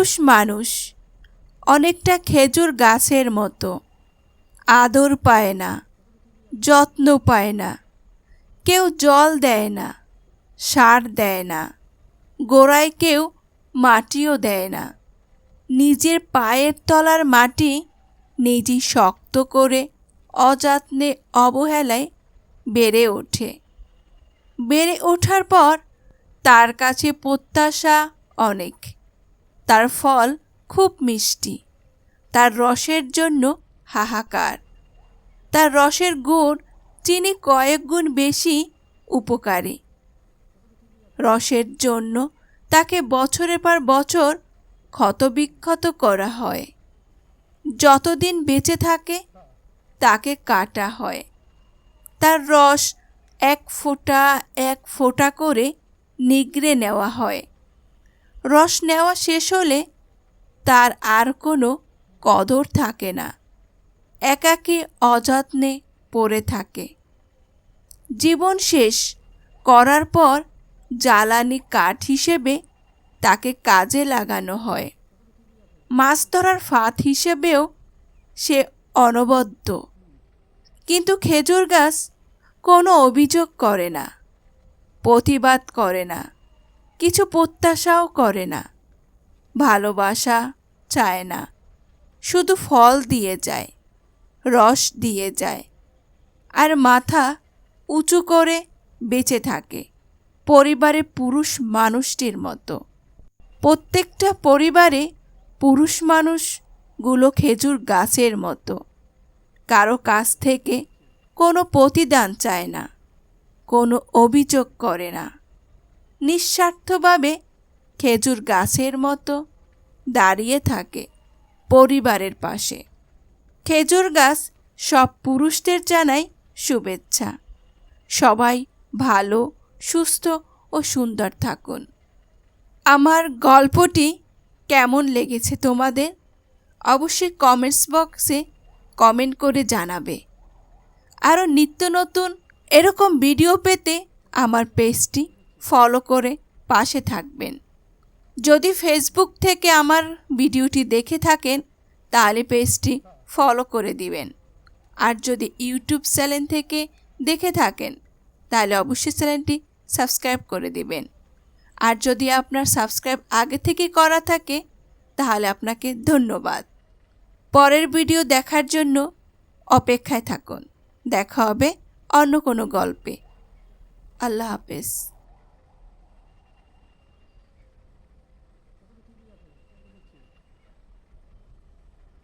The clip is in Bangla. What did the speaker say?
পুরুষ মানুষ অনেকটা খেজুর গাছের মতো, আদর পায় না, যত্ন পায় না, কেউ জল দেয় না, সার দেয় না, গোড়ায় কেউ মাটিও দেয় না। নিজের পায়ের তলার মাটি নিজেই শক্ত করে অযত্নে অবহেলায় বেড়ে ওঠে। বেড়ে ওঠার পর তার কাছে প্রত্যাশা অনেক, তার ফল খুব মিষ্টি, তার রসের জন্য হাহাকার। তার রসের গুণ চিনি কয়েক গুণ বেশি উপকারী। রসের জন্য তাকে বছরের পর বছর ক্ষতবিক্ষত করা হয়। যতদিন বেঁচে থাকে তাকে কাটা হয়। তার রস এক ফোঁটা করে নিগড়ে নেওয়া হয়। রস নেওয়া শেষ হলে তার আর কোনো কদর থাকে না, একাকী অযত্নে পড়ে থাকে। জীবন শেষ করার পর জ্বালানি কাঠ হিসেবে তাকে কাজে লাগানো হয়। মাছ ধরার ফাঁদ হিসেবেও সে অনবদ্য। কিন্তু খেজুর গাছ কোনো অভিযোগ করে না, প্রতিবাদ করে না, কিছু প্রত্যাশাও করে না, ভালোবাসা চায় না, শুধু ফল দিয়ে যায়, রস দিয়ে যায়, আর মাথা উঁচু করে বেঁচে থাকে পরিবারে পুরুষ মানুষটির মতো। প্রত্যেকটা পরিবারে পুরুষ মানুষগুলো খেজুর গাছের মতো, কারো কাছ থেকে কোনো প্রতিদান চায় না, কোনো অভিযোগ করে না, নিঃস্বার্থভাবে খেজুর গাছের মতো দাঁড়িয়ে থাকে পরিবারের পাশে। খেজুর গাছ সব পুরুষদের জানায় শুভেচ্ছা। সবাই ভালো, সুস্থ ও সুন্দর থাকুন। আমার গল্পটি কেমন লেগেছে তোমাদের অবশ্যই কমেন্টস বক্সে কমেন্ট করে জানাবে। আরও নিত্য নতুন এরকম ভিডিও পেতে আমার পেজটি ফলো করে পাশে থাকবেন। যদি ফেসবুক থেকে আমার ভিডিওটি দেখে থাকেন তাহলে পেজটি ফলো করে দিবেন। আর যদি ইউটিউব চ্যানেল থেকে দেখে থাকেন তাহলে অবশ্যই চ্যানেলটি সাবস্ক্রাইব করে দিবেন। আর যদি আপনার সাবস্ক্রাইব আগে থেকে করা থাকে তাহলে আপনাকে ধন্যবাদ। পরের ভিডিও দেখার জন্য অপেক্ষায় থাকুন। দেখা হবে অন্য কোনো গল্পে। আল্লাহ হাফেজ।